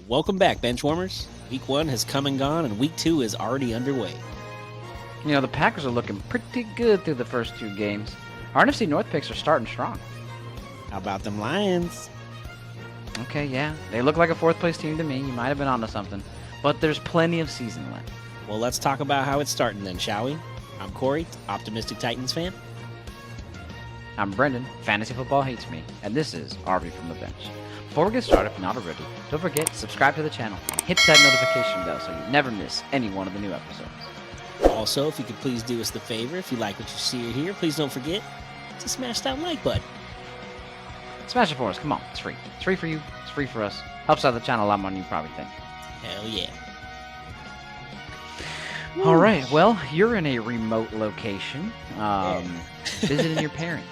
Welcome back, Benchwarmers. Week 1 has come and gone, and Week 2 is already underway. You know, the Packers are looking pretty good through the first 2 games. Our NFC North picks are starting strong. How about them Lions? Okay, yeah. They look like a fourth-place team to me. You might have been onto something. But there's plenty of season left. Well, let's talk about how it's starting then, shall we? I'm Corey, optimistic Titans fan. I'm Brendan, fantasy football hates me, and this is RB from the Bench. Before we get started, if you're not already, don't forget to subscribe to the channel and hit that notification bell so you never miss any one of the new episodes. Also, if you could please do us the favor, if you like what you see or hear, please don't forget to smash that like button. Smash it for us. Come on. It's free. It's free for you. It's free for us. Helps out the channel a lot more than you probably think. Hell yeah. All right. Well, you're in a remote location, visiting your parents.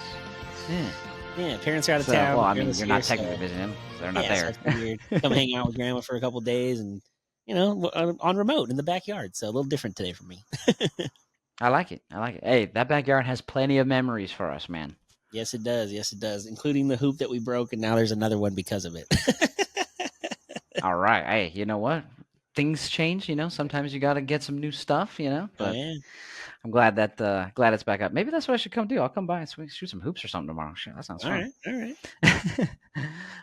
Yeah, parents are out of town. Well, I mean, you're not technically visiting them. So they're not there. So weird. Come hang out with grandma for a couple days and, on remote in the backyard. So a little different today for me. I like it. Hey, that backyard has plenty of memories for us, man. Yes, it does. Yes, it does. Including the hoop that we broke, and now there's another one because of it. All right. Hey, you know what? Things change, Sometimes you got to get some new stuff, But I'm glad that glad it's back up. Maybe that's what I should come do. I'll come by and shoot some hoops or something tomorrow. Sure, that sounds fun. All right.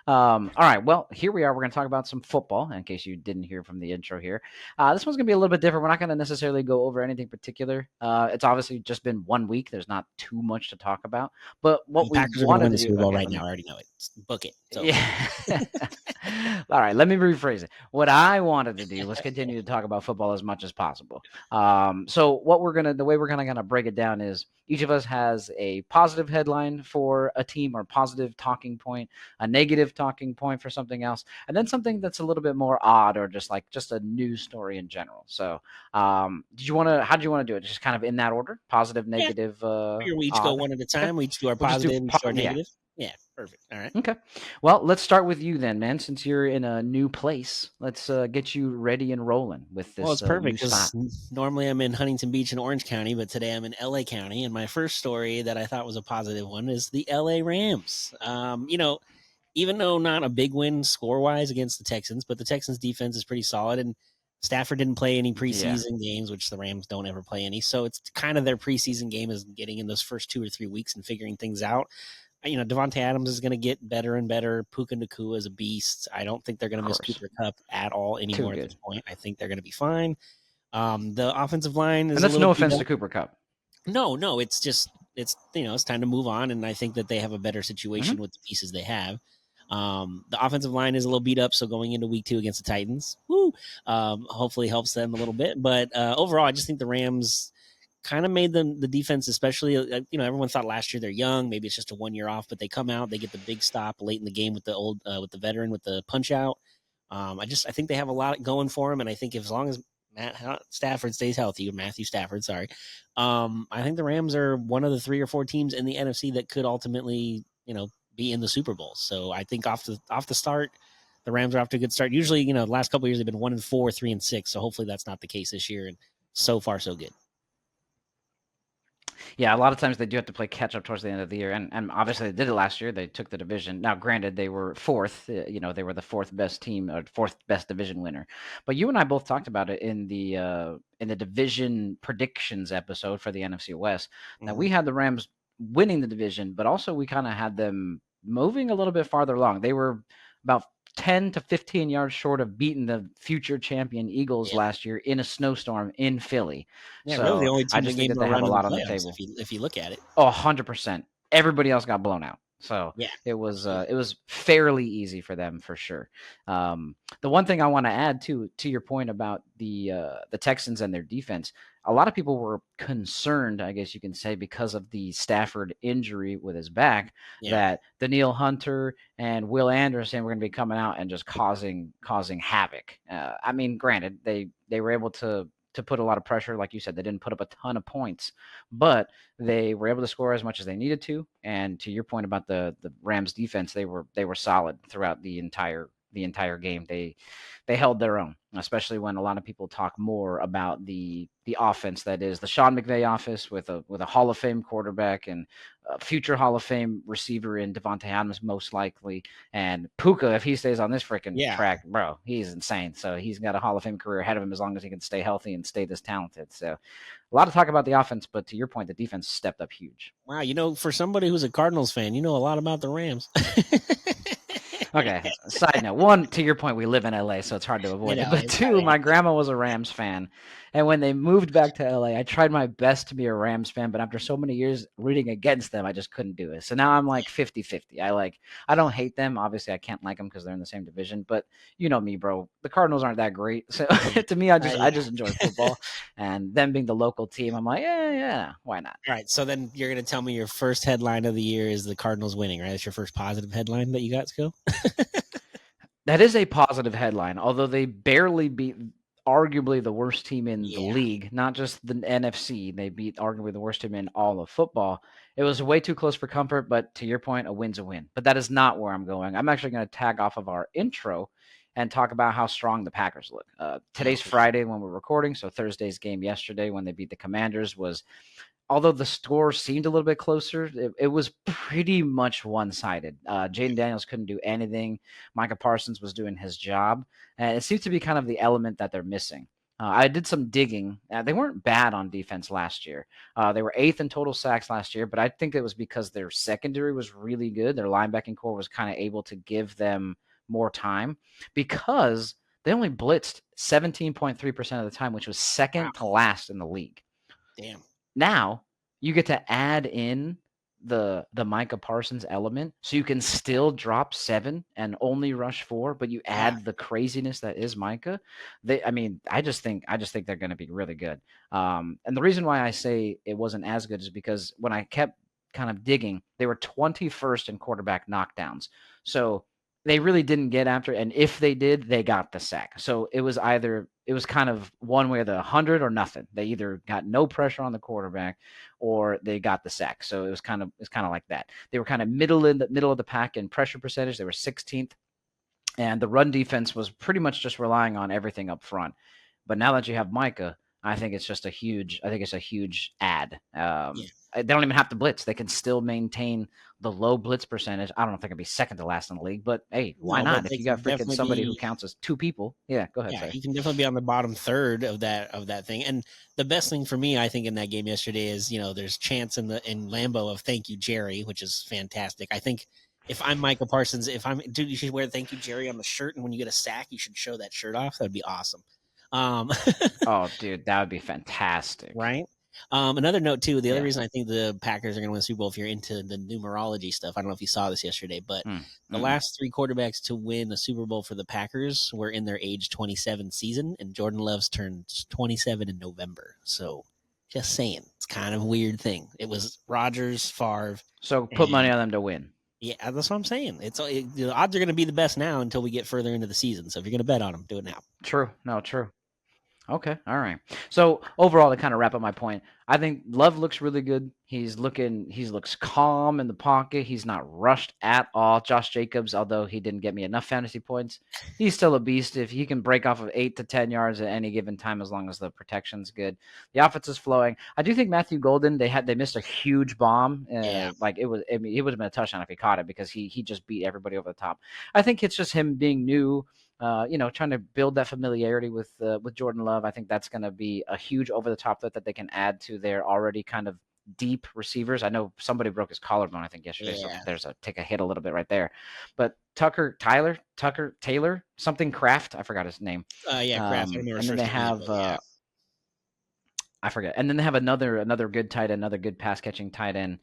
All right. Well, here we are. We're going to talk about some football. In case you didn't hear from the intro here, this one's going to be a little bit different. We're not going to necessarily go over anything particular. It's obviously just been 1 week. There's not too much to talk about. But what we wanted to do Super Bowl right now, I already know it. Book it. Yeah. All right. Let me rephrase it. What I wanted to do was continue to talk about football as much as possible. So the way we're gonna break it down is each of us has a positive headline for a team or positive talking point, a negative talking point for something else, and then something that's a little bit more odd or just a news story in general. So, how do you want to do it? Just kind of in that order, positive, negative. We each go one at a time. We each do our positive and our negative. Yeah, perfect. All right. Okay. Well, let's start with you then, man. Since you're in a new place, let's get you ready and rolling with this. Well, it's perfect because normally I'm in Huntington Beach in Orange County, but today I'm in LA County. And my first story that I thought was a positive one is the LA Rams. Even though not a big win score-wise against the Texans, but the Texans defense is pretty solid. And Stafford didn't play any preseason games, which the Rams don't ever play any. So it's kind of their preseason game is getting in those first 2 or 3 weeks and figuring things out. Devontae Adams is going to get better and better. Puka Nacua is a beast. I don't think they're going to miss Cooper Kupp at all anymore at this point. I think they're going to be fine. The offensive line is, and that's no offense to Cooper Kupp. No, it's just it's time to move on, and I think that they have a better situation with the pieces they have. The offensive line is a little beat up, so going into week 2 against the Titans, hopefully helps them a little bit. But overall, I just think the Rams kind of made them the defense, especially everyone thought last year they're young, maybe it's just a 1 year off, but they come out, they get the big stop late in the game with the veteran with the punch out. I think they have a lot going for them, and I think as long as Matthew Stafford stays healthy, I think the Rams are one of the 3 or 4 teams in the NFC that could ultimately be in the Super Bowl. So I think off the start, the Rams are off to a good start. Usually, the last couple of years they've been 1-4, 3-6, so hopefully that's not the case this year, and so far so good. Yeah, a lot of times they do have to play catch up towards the end of the year, and obviously they did it last year. They took the division. Now, granted, they were 4th. They were the 4th best team, or 4th best division winner. But you and I both talked about it in the division predictions episode for the NFC West. Now we had the Rams winning the division, but also we kind of had them moving a little bit farther along. They were about 10 to 15 yards short of beating the future champion Eagles last year in a snowstorm in Philly. Yeah, so really the only team I just think that they have a lot on the table. If you look at it. Oh, 100%. Everybody else got blown out. So it was fairly easy for them for sure. The one thing I want to add to your point about the Texans and their defense, a lot of people were concerned, I guess you can say, because of the Stafford injury with his back, that Danielle Hunter and Will Anderson were going to be coming out and just causing havoc. I mean, granted, they were able to put a lot of pressure. Like you said, they didn't put up a ton of points, but they were able to score as much as they needed to. And to your point about the Rams defense, they were solid throughout the entire the entire game. They held their own, especially when a lot of people talk more about the offense that is the Sean McVay offense with a Hall of Fame quarterback and a future Hall of Fame receiver in Devontae Adams most likely, and Puka, if he stays on this freaking track, bro, he's insane. So he's got a Hall of Fame career ahead of him as long as he can stay healthy and stay this talented. So a lot of talk about the offense, but to your point, the defense stepped up huge. Wow, for somebody who's a Cardinals fan, you know a lot about the Rams. Okay, side note. One, to your point, we live in LA, so it's hard to avoid it. But two, my grandma was a Rams fan. And when they moved back to LA, I tried my best to be a Rams fan, but after so many years rooting against them, I just couldn't do it. So now I'm like 50-50. I don't hate them. Obviously, I can't like them because they're in the same division. But you know me, bro. The Cardinals aren't that great. So to me, I just enjoy football. And them being the local team, I'm like, yeah, why not? All right. So then you're going to tell me your first headline of the year is the Cardinals winning, right? That's your first positive headline that you got, Skill? That is a positive headline, although they barely beat arguably the worst team in the league, not just the NFC. They beat arguably the worst team in all of football. It was way too close for comfort, but to your point, a win's a win. But that is not where I'm going. I'm actually going to tag off of our intro and talk about how strong the Packers look. Today's Friday when we're recording, so Thursday's game yesterday when they beat the Commanders was, although the score seemed a little bit closer, it was pretty much one-sided. Jaden Daniels couldn't do anything. Micah Parsons was doing his job. And it seems to be kind of the element that they're missing. I did some digging. They weren't bad on defense last year. They were 8th in total sacks last year, but I think it was because their secondary was really good. Their linebacking core was kind of able to give them more time because they only blitzed 17.3% of the time, which was second to last in the league. Damn. Now you get to add in the Micah Parsons element, so you can still drop 7 and only rush 4, but you add the craziness that is Micah. I just think they're going to be really good. And the reason why I say it wasn't as good is because when I kept kind of digging, they were 21st in quarterback knockdowns. So they really didn't get after it, and if they did, they got the sack. So it was kind of one way or the 100 or nothing. They either got no pressure on the quarterback or they got the sack. So it's kind of like that. They were kind of middle of the pack in pressure percentage. They were 16th, and the run defense was pretty much just relying on everything up front. But now that you have Micah, I think it's a huge add. They don't even have to blitz. They can still maintain the low blitz percentage. I don't know if they can be second to last in the league, but hey, why not? If you got freaking somebody who counts as 2 people, go ahead. Yeah, you can definitely be on the bottom third of that thing. And the best thing for me, I think, in that game yesterday is, there's chants in Lambeau of "Thank you, Jerry," which is fantastic. I think if I'm Micah Parsons, dude, you should wear "Thank you, Jerry" on the shirt, and when you get a sack, you should show that shirt off. That'd be awesome. Oh, dude, that would be fantastic, right? Another note too, the other reason I think the Packers are going to win the Super Bowl, if you're into the numerology stuff, I don't know if you saw this yesterday, but the last 3 quarterbacks to win the Super Bowl for the Packers were in their age 27 season, and Jordan Love's turned 27 in November. So just saying, it's kind of a weird thing. It was Rodgers, Favre. So put money on them to win. Yeah, that's what I'm saying. The odds are going to be the best now until we get further into the season. So if you're going to bet on them, do it now. True. No, true. Okay. All right. So overall, to kind of wrap up my point, I think Love looks really good. He looks calm in the pocket. He's not rushed at all. Josh Jacobs, although he didn't get me enough fantasy points, he's still a beast. If he can break off of 8 to 10 yards at any given time, as long as the protection's good, the offense is flowing. I do think Matthew Golden, they missed a huge bomb. It would have been a touchdown if he caught it because he just beat everybody over the top. I think it's just him being new. Trying to build that familiarity with Jordan Love. I think that's going to be a huge over-the-top threat that they can add to their already kind of deep receivers. I know somebody broke his collarbone, I think, yesterday, so there's take a hit a little bit right there. But Tucker Taylor, something Kraft, I forgot his name. Kraft. And then they have I forget. And then they have another good tight end, another good pass-catching tight end.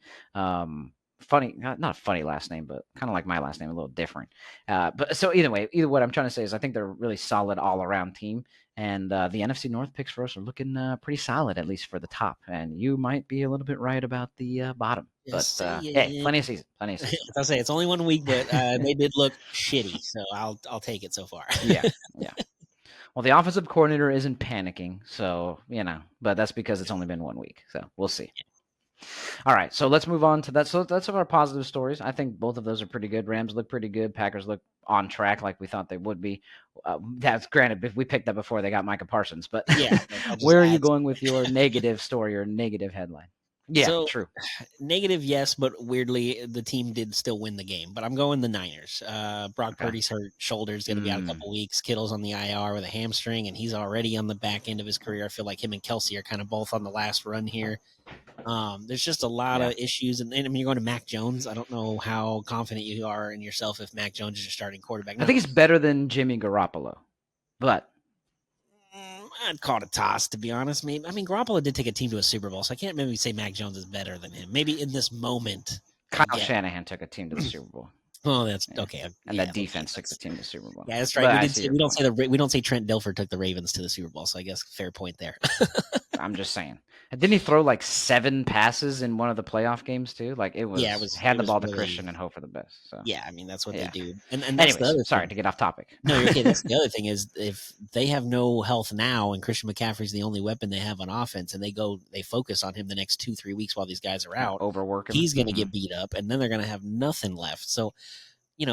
Funny, not a funny last name, but kind of like my last name, a little different. But so either what I'm trying to say is I think they're a really solid all-around team, and the NFC North picks for us are looking pretty solid, at least for the top. And you might be a little bit right about the bottom, but hey, plenty of season. I'll say it's only 1 week, but they did look shitty, so I'll take it so far. Yeah. Well, the offensive coordinator isn't panicking, so but that's because it's only been 1 week, so we'll see. All right, so let's move on to that. So that's our positive stories. I think both of those are pretty good. Rams look pretty good. Packers look on track like we thought they would be. That's granted, we picked that before they got Micah Parsons. But Yeah, that just where are you adds. going with your negative story or negative headline? Yeah, So true. negative, yes, but weirdly, the team did still win the game. But I'm going the Niners. Brock Okay. Purdy's hurt shoulder is going to be out a couple weeks. Kittle's on the IR with a hamstring, and he's already on the back end of his career. I feel like him and Kelsey are kind of both on the last run here. There's just a lot of issues, and I mean, you're going to Mac Jones. I don't know how confident you are in yourself if Mac Jones is your starting quarterback. I Now, think he's better than Jimmy Garoppolo, but I'd call it a toss, to be honest. Maybe, I mean, Garoppolo did take a team to a Super Bowl, so I can't maybe say Mac Jones is better than him. Maybe in this moment, Kyle yeah. Shanahan took a team to the Super Bowl. Oh, that's okay. And that defense took the team to the Super Bowl. Yeah, that's right. We don't say Trent Dilfer took the Ravens to the Super Bowl, so I guess fair point there. I'm just saying. Didn't he throw like 7 passes in one of the playoff games too? Like it was. Yeah, hand the ball really, to Christian and hope for the best. So yeah, I mean that's what they do. And that's anyways, the other sorry thing. to get off topic. No, you're okay. That's the other thing is if they have no health now and Christian McCaffrey's the only weapon they have on offense, and they focus on him the next 2-3 weeks while these guys are out, overwork him. He's going to get beat up, and then they're going to have nothing left. So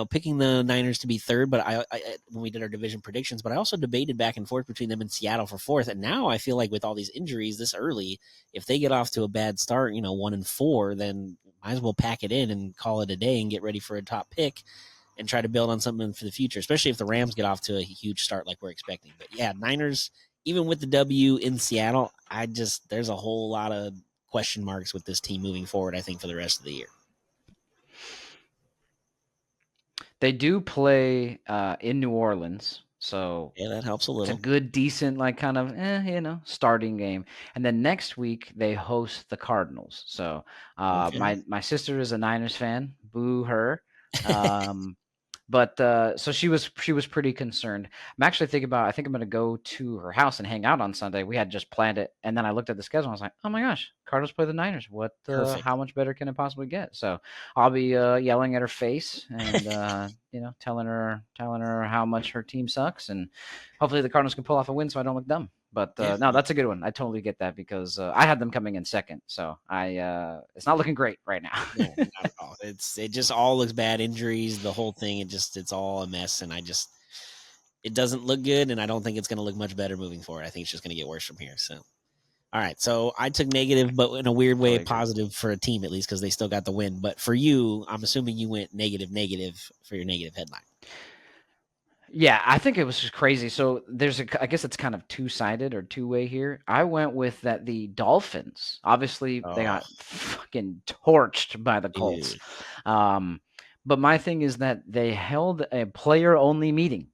picking the Niners to be third, but I when we did our division predictions, but I also debated back and forth between them and Seattle for fourth. And now I feel like with all these injuries this early, if they get off to a bad start, 1-4, then might as well pack it in and call it a day and get ready for a top pick and try to build on something for the future, especially if the Rams get off to a huge start like we're expecting. But yeah, Niners, even with the W in Seattle, there's a whole lot of question marks with this team moving forward, I think, for the rest of the year. They do play in New Orleans, so yeah, that helps a little. It's a good, decent, like kind of, starting game. And then next week they host the Cardinals. So my sister is a Niners fan. Boo her. But so she was pretty concerned. I'm actually thinking about, I think I'm going to go to her house and hang out on Sunday. We had just planned it. And then I looked at the schedule and I was like, oh my gosh, Cardinals play the Niners. What, how much better can it possibly get? So I'll be yelling at her face and, telling her how much her team sucks. And hopefully the Cardinals can pull off a win so I don't look dumb. But no, that's a good one. I totally get that because I had them coming in second, so it's not looking great right now. No, not at all. It just all looks bad. Injuries, the whole thing. It's all a mess, and it doesn't look good, and I don't think it's going to look much better moving forward. I think it's just going to get worse from here. So, all right. So I took negative, but in a weird way, positive for a team at least because they still got the win. But for you, I'm assuming you went negative for your negative headline. Yeah, I think it was just crazy. So I guess it's kind of two-sided or two-way here. I went with that the Dolphins, obviously they got fucking torched by the Colts. But my thing is that they held a player-only meeting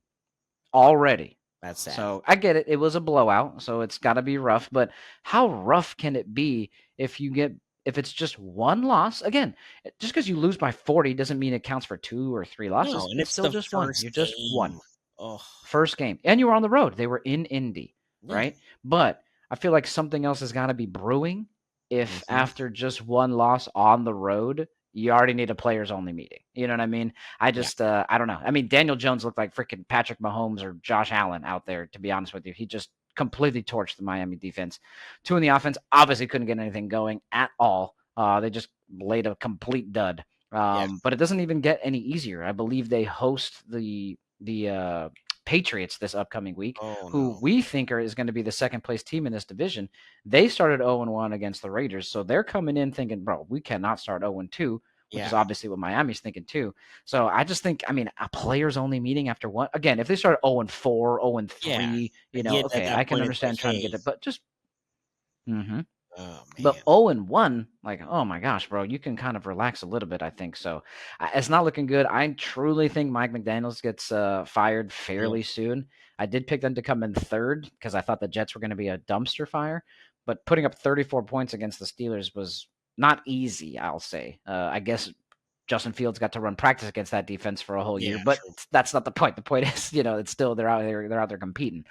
already. That's sad. So I get it. It was a blowout, so it's got to be rough. But how rough can it be if it's just one loss? Again, just because you lose by 40 doesn't mean it counts for 2 or 3 losses. No, and it's still just one. You're just one. Oh. First game. And you were on the road. They were in Indy, right? But I feel like something else has got to be brewing if after just one loss on the road, you already need a players-only meeting. You know what I mean? I don't know. I mean, Daniel Jones looked like freaking Patrick Mahomes or Josh Allen out there, to be honest with you. He just completely torched the Miami defense. 2 in the offense, obviously couldn't get anything going at all. They just laid a complete dud. But it doesn't even get any easier. I believe they host the Patriots this upcoming week, who we think is going to be the second place team in this division. They started 0-1 against the Raiders, so they're coming in thinking, bro, we cannot start 0-2, which is obviously what Miami's thinking too. So I just think, a players only meeting after one, again, if they start 0-4, 0-3, okay, I can understand trying to get it, but just but 0-1, like, oh my gosh, bro, you can kind of relax a little bit, I think. So it's not looking good. I truly think Mike McDaniels gets fired fairly soon. I did pick them to come in third because I thought the Jets were going to be a dumpster fire, but putting up 34 points against the Steelers was not easy, I'll say. I guess Justin Fields got to run practice against that defense for a whole year, but that's not the point. The point is, it's still they're out there competing.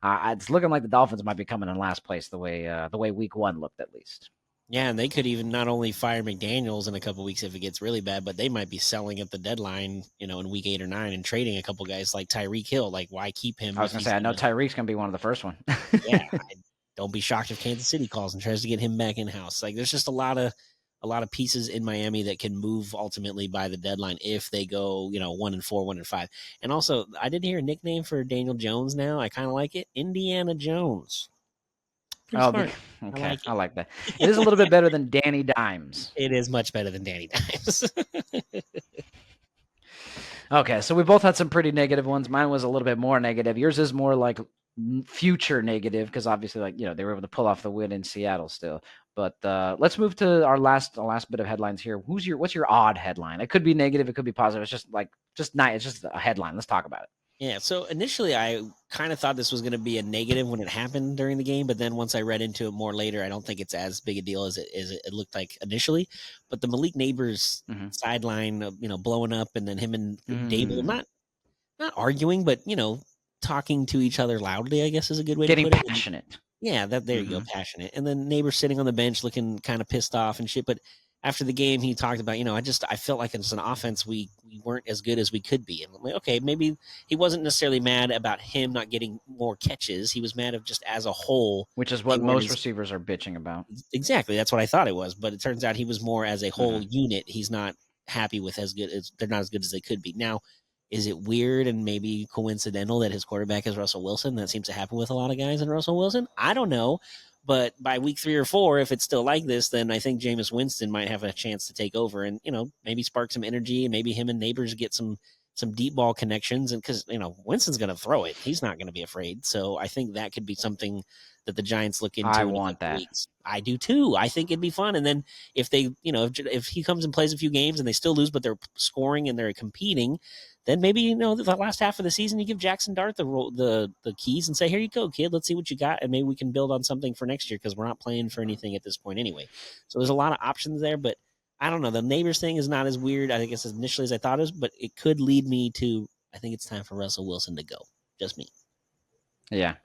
It's looking like the Dolphins might be coming in last place the way week 1 looked, at least. Yeah, and they could even not only fire McDaniels in a couple weeks if it gets really bad, but they might be selling at the deadline, in week 8 or 9 and trading a couple guys like Tyreek Hill. Like, why keep him? I was going to say, I know Tyreek's going to be one of the first one. Yeah, don't be shocked if Kansas City calls and tries to get him back in house. Like, there's just a lot of a lot of pieces in Miami that can move ultimately by the deadline if they go, 1-4, 1-5. And also, I did hear a nickname for Daniel Jones now. I kind of like it, Indiana Jones. Pretty Oh, smart. I okay. like I like that. It is a little bit better than Danny Dimes. it. It is much better than Danny Dimes. Okay, so we both had some pretty negative ones. Mine was a little bit more negative. Yours is more like future negative because obviously, like they were able to pull off the win in Seattle still. But let's move to our last bit of headlines here. What's your odd headline? It could be negative, it could be positive. It's just not. It's just a headline. Let's talk about it. Yeah, so initially I kind of thought this was going to be a negative when it happened during the game, but then once I read into it more later, I don't think it's as big a deal as it looked like initially. But the Malik Neighbors sideline, blowing up, and then him and Dable not arguing, but talking to each other loudly, I guess is a good way to Getting put it. passionate. Yeah, there you go, passionate. And then Neighbors sitting on the bench looking kind of pissed off and shit. But after the game, he talked about, I felt like as an offense, we weren't as good as we could be. And I'm like, okay, maybe he wasn't necessarily mad about him not getting more catches. He was mad of just as a whole. Which is what most receivers are bitching about. Exactly. That's what I thought it was. But it turns out he was more as a whole unit. He's not happy with they're not as good as they could be. Now, is it weird and maybe coincidental that his quarterback is Russell Wilson? That seems to happen with a lot of guys in Russell Wilson. I don't know. But by week 3 or 4, if it's still like this, then I think Jameis Winston might have a chance to take over and, maybe spark some energy and maybe him and Neighbors get some deep ball connections. And because, Winston's going to throw it. He's not going to be afraid. So I think that could be something that the Giants look into. I in want that. Weeks. I do too. I think it'd be fun. And then if they, if he comes and plays a few games and they still lose, but they're scoring and they're competing, then maybe the last half of the season you give Jackson Dart the keys and say, here you go, kid, let's see what you got, and maybe we can build on something for next year because we're not playing for anything at this point anyway. So there's a lot of options there, but I don't know. The Neighbors thing is not as weird, I guess, as initially as I thought it was, but it could lead me to I think it's time for Russell Wilson to go. Just me. Yeah.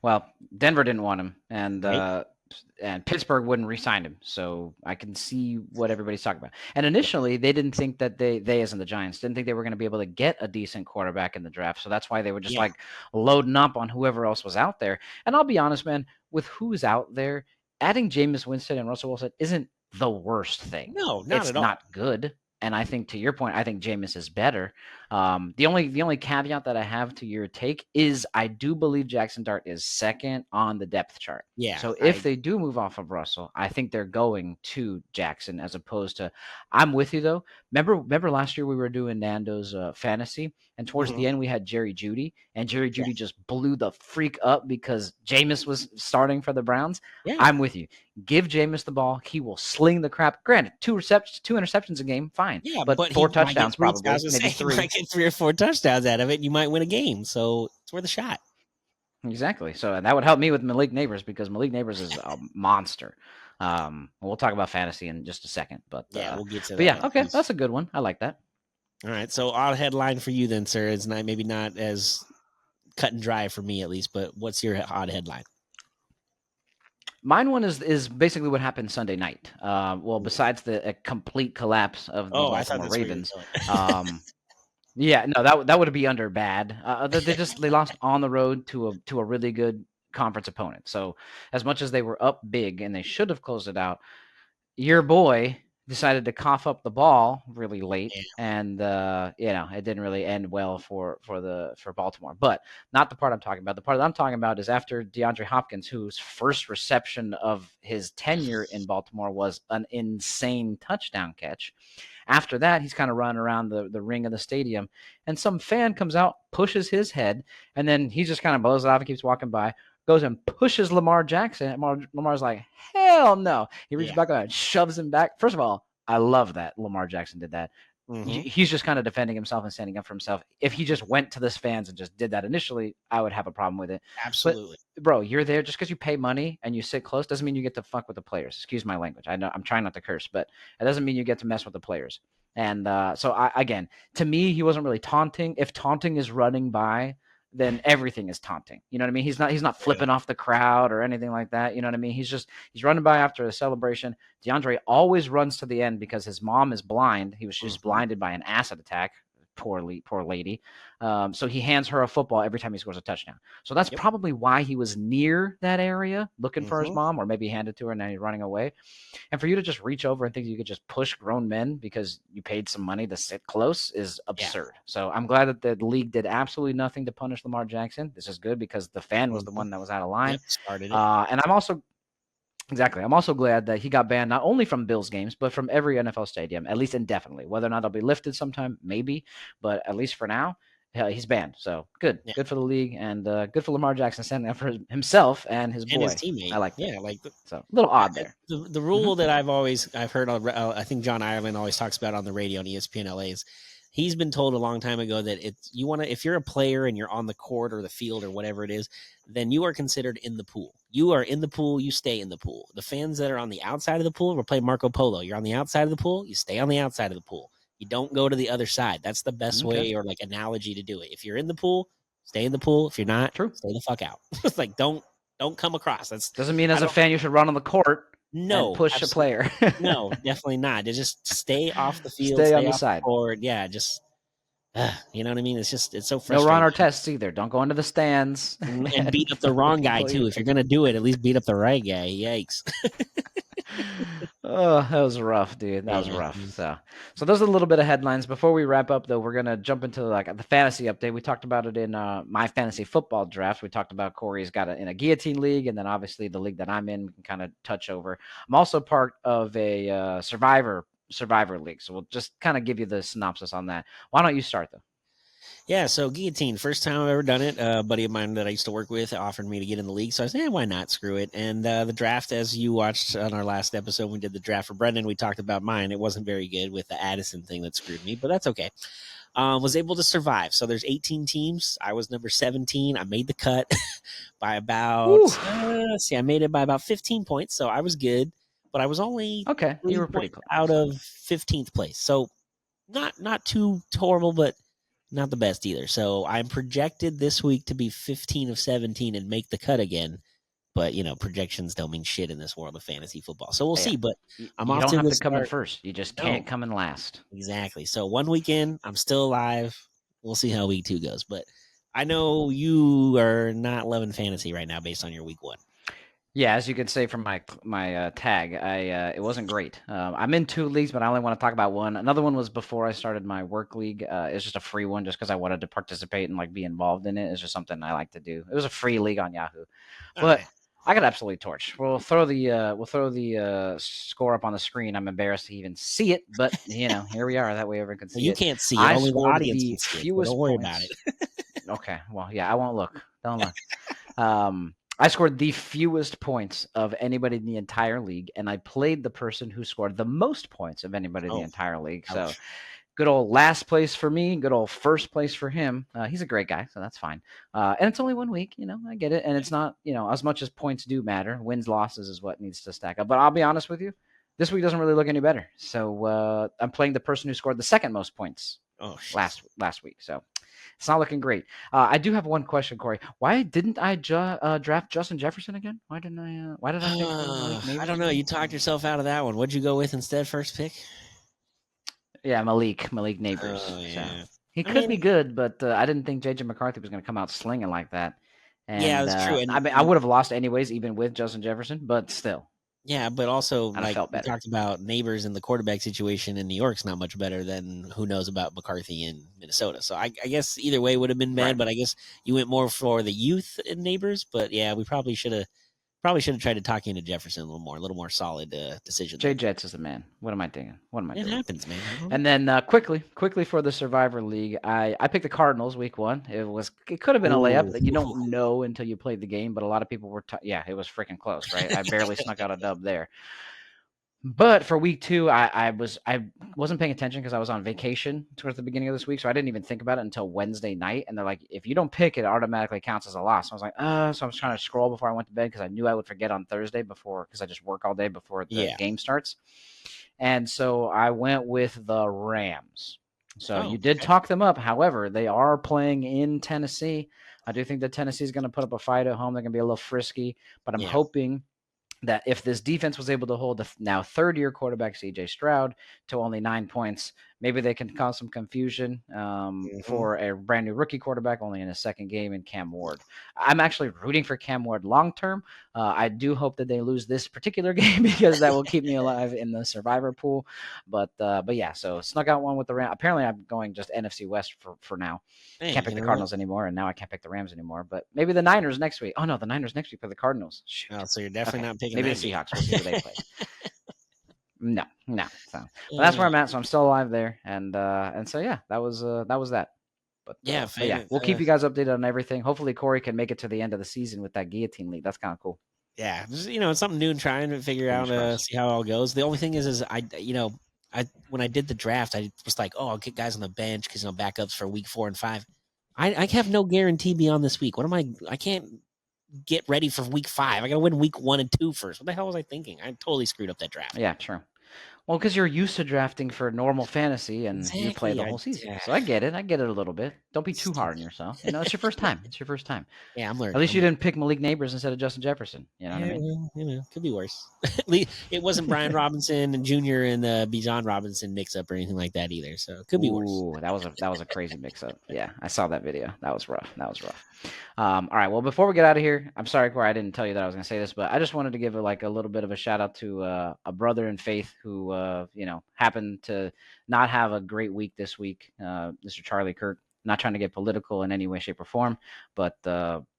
Well, Denver didn't want him, and Right? and Pittsburgh wouldn't re-sign him. So I can see what everybody's talking about. And initially, they didn't think that they as in the Giants, didn't think they were going to be able to get a decent quarterback in the draft. So that's why they were just like loading up on whoever else was out there. And I'll be honest, man, with who's out there, adding Jameis Winston and Russell Wilson isn't the worst thing. No, not it's at all. not good. And I think, to your point, I think Jameis is better. The only caveat that I have to your take is I do believe Jackson Dart is second on the depth chart. Yeah. So if they do move off of Russell, I think they're going to Jackson as opposed to. I'm with you though. Remember last year we were doing Nando's fantasy, and towards the end we had Jerry Jeudy, and Jerry Jeudy just blew the freak up because Jameis was starting for the Browns. Yeah. I'm with you. Give Jameis the ball. He will sling the crap. Granted, two interceptions a game, fine. Yeah, but 4 touchdowns probably, maybe 3. You might get 3 or 4 touchdowns out of it. You might win a game, so it's worth a shot. Exactly. So that would help me with Malik Neighbors because Malik Neighbors is a monster. We'll talk about fantasy in just a second, but yeah, we'll get to that. But yeah, okay, that's a good one. I like that. All right, so odd headline for you then, sir. It's maybe not as cut and dry for me at least, but what's your odd headline? Mine one is basically what happened Sunday night. Well, besides the complete collapse of the Baltimore Ravens. Yeah, no, that would be under bad. They lost on the road to a really good conference opponent. So as much as they were up big and they should have closed it out, your boy decided to cough up the ball really late, and it didn't really end well for Baltimore. But not the part I'm talking about. The part that I'm talking about is after DeAndre Hopkins, whose first reception of his tenure in Baltimore was an insane touchdown catch. After that, he's kind of running around the ring of the stadium, and some fan comes out, pushes his head, and then he just kind of blows it off and keeps walking by, goes and pushes Lamar Jackson. And Lamar's like, hell no. He reaches back and shoves him back. First of all, I love that Lamar Jackson did that. He's just kind of defending himself and standing up for himself. If he just went to this fans and just did that initially, I would have a problem with it. Absolutely. But, bro, you're there just because you pay money and you sit close doesn't mean you get to fuck with the players. Excuse my language. I know I'm trying not to curse, but it doesn't mean you get to mess with the players. And again, to me, he wasn't really taunting. If taunting is running by, then everything is taunting. You know what I mean? He's not flipping off the crowd or anything like that. You know what I mean? He's running by after a celebration. DeAndre always runs to the end because his mom is blind. He was just blinded by an acid attack. poor lady. So he hands her a football every time he scores a touchdown. So that's probably why he was near that area looking for his mom, or maybe he handed it to her and then he's running away. And for you to just reach over and think you could just push grown men because you paid some money to sit close is absurd. So I'm glad that the league did absolutely nothing to punish Lamar Jackson. This is good because the fan was the one that was out of line. Started it. And I'm also glad that he got banned not only from Bills games, but from every NFL stadium, at least indefinitely. Whether or not it'll be lifted sometime, maybe. But at least for now, he's banned. So good. Yeah. Good for the league, and good for Lamar Jackson standing up for himself and his boy. And his teammate. I like that. Yeah, like so a little odd there. The rule that I've heard, I think John Ireland always talks about on the radio on ESPN LA is he's been told a long time ago that if you're a player and you're on the court or the field or whatever it is, then you are considered in the pool. You are in the pool, you stay in the pool. The fans that are on the outside of the pool, we're playing Marco Polo. You're on the outside of the pool, you stay on the outside of the pool. You don't go to the other side. That's the best way or like analogy to do it. If you're in the pool, stay in the pool. If you're not, stay the fuck out. It's like don't come across. That's doesn't mean as a fan you should run on the court. No, push a player. No, definitely not. Just stay off the field, stay on the side. Court. Yeah, just you know what I mean. It's so frustrating. No Ron Artest either. Don't go into the stands and beat up the wrong guy too. If you're gonna do it, at least beat up the right guy. Yikes! Oh, that was rough, dude. That was rough. So those are a little bit of headlines. Before we wrap up, though, we're gonna jump into the fantasy update. We talked about it in my fantasy football draft. We talked about Corey's got it in a guillotine league, and then obviously the league that I'm in, we can kind of touch over. I'm also part of a Survivor league, so we'll just kind of give you the synopsis on that. Why don't you start though? Yeah, so guillotine, first time I've ever done it. A buddy of mine that I used to work with offered me to get in the league, so I said, why not? Screw it. And the draft, as you watched on our last episode, we did the draft for Brendan. We talked about mine. It wasn't very good with the Addison thing that screwed me, but that's okay. Was able to survive. So there's 18 teams. I was number 17. I made the cut by about, I made it by about 15 points, so I was good. But I was only you were pretty close out of 15th place. So not too horrible, but not the best either. So I'm projected this week to be 15 of 17 and make the cut again. But, projections don't mean shit in this world of fantasy football. So we'll see. But I'm off to You don't have to come in first. You just can't come in last. Exactly. So 1 week in, I'm still alive. We'll see how week 2 goes. But I know you are not loving fantasy right now based on your week 1. Yeah, as you can say from my tag, it wasn't great. I'm in 2 leagues, but I only want to talk about one. Another one was before I started my work league. It's just a free one, just because I wanted to participate and be involved in it. It's just something I like to do. It was a free league on Yahoo, but I got absolutely torched. We'll throw the score up on the screen. I'm embarrassed to even see it, but here we are. That way everyone can see it. You can't see it. Only the audience can see it. Don't worry about it. Okay. Well, yeah, I won't look. Don't look. I scored the fewest points of anybody in the entire league, and I played the person who scored the most points of anybody in the entire league. So good old last place for me, good old first place for him. He's a great guy, so that's fine. And it's only 1 week, I get it. And it's not, as much as points do matter, wins, losses is what needs to stack up. But I'll be honest with you, this week doesn't really look any better. So I'm playing the person who scored the second most points last week. So it's not looking great. I do have one question, Corey. Why didn't I draft Justin Jefferson again? Why did I pick I don't know. You talked yourself out of that one. What'd you go with instead? First pick? Yeah, Malik Neighbors. So he could be good, but I didn't think J.J. McCarthy was going to come out slinging like that. And, that's true. And I would have lost anyways, even with Justin Jefferson, but still. Yeah, but also, we talked about Neighbors and the quarterback situation in New York's not much better than who knows about McCarthy in Minnesota. So I guess either way would have been bad, but I guess you went more for the youth in Neighbors. But yeah, we probably should have tried to talk into Jefferson a little more solid decision. Jay Jets is the man. What am I thinking? It happens, man. And then quickly for the Survivor League, I picked the Cardinals week 1. It could have been a layup that you don't know until you played the game, but a lot of people were it was freaking close, right? I barely snuck out a dub there. But for week 2, I wasn't paying attention because I was on vacation towards the beginning of this week, so I didn't even think about it until Wednesday night. And they're like, if you don't pick, it automatically counts as a loss. So I was like, so I was trying to scroll before I went to bed because I knew I would forget on Thursday because I just work all day before the game starts. And so I went with the Rams. So you did talk them up. However, they are playing in Tennessee. I do think that Tennessee is going to put up a fight at home. They're going to be a little frisky, but I'm hoping that if this defense was able to hold the now third-year quarterback C.J. Stroud to only 9 points, maybe they can cause some confusion for a brand new rookie quarterback only in his second game in Cam Ward. I'm actually rooting for Cam Ward long term. I do hope that they lose this particular game because that will keep me alive in the survivor pool. But yeah, so snuck out one with the Rams. Apparently, I'm going just NFC West for now. Hey, Can't pick the Cardinals anymore, and now I can't pick the Rams anymore. But maybe the Niners next week. Oh no, the Niners next week play the Cardinals. Shoot. Oh, so you're definitely not picking maybe that the Seahawks. game. We'll see who they play. No. So that's where I'm at. So I'm still alive there, and so yeah, that was that. But yeah, we'll keep you guys updated on everything. Hopefully, Corey can make it to the end of the season with that guillotine league. That's kind of cool. Yeah, just, it's something new and trying to figure out, see how it all goes. The only thing is I when I did the draft, I was like, oh, I'll get guys on the bench because backups for week 4 and 5. I have no guarantee beyond this week. What am I can't get ready for week 5. I got to win week 1 and 2 first. What the hell was I thinking? I totally screwed up that draft. Yeah, true. Well, because you're used to drafting for normal fantasy and you play the whole season. So I get it. I get it a little bit. Don't be too hard on yourself. It's your first time. It's your first time. Yeah, I'm learning. At least you didn't pick Malik Neighbors instead of Justin Jefferson. You know what I mean? Could be worse. It wasn't Brian Robinson and Jr. and the Bijan Robinson mix-up or anything like that either. So it could be worse. Ooh, that was a crazy mix-up. Yeah, I saw that video. That was rough. All right. Well, before we get out of here, I'm sorry, Corey, I didn't tell you that I was going to say this, but I just wanted to give a little bit of a shout out to a brother in faith who, happened to not have a great week this week. Mr. Charlie Kirk. Not trying to get political in any way, shape, or form, but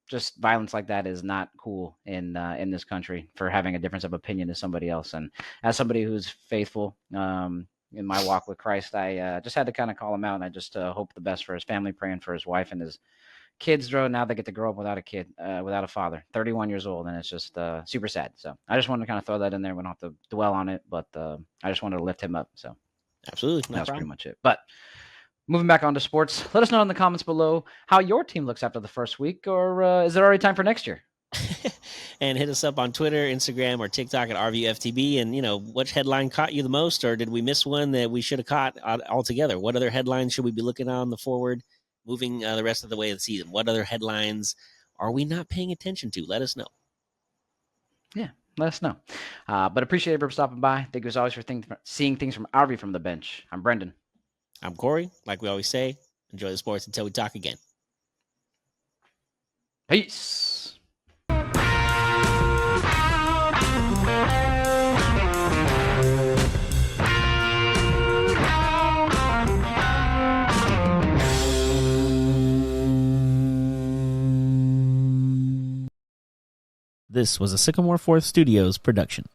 just violence like that is not cool in this country for having a difference of opinion to somebody else. And as somebody who's faithful in my walk with Christ, I just had to kind of call him out, and I just hope the best for his family, praying for his wife and his kids. Now they get to grow up without a kid, without a father, 31 years old, and it's just super sad. So I just wanted to kind of throw that in there. We don't have to dwell on it, but I just wanted to lift him up. So absolutely, that's pretty much it. But moving back on to sports, let us know in the comments below how your team looks after the first week, or is it already time for next year? And hit us up on Twitter, Instagram, or TikTok at RVFTB. And, which headline caught you the most, or did we miss one that we should have caught altogether? What other headlines should we be looking on the forward, moving the rest of the way of the season? What other headlines are we not paying attention to? Let us know. Yeah, let us know. But appreciate everyone stopping by. Thank you as always for seeing things from RV from the bench. I'm Brendan. I'm Corey. Like we always say, enjoy the sports until we talk again. Peace. This was a Sycamore Fourth Studios production.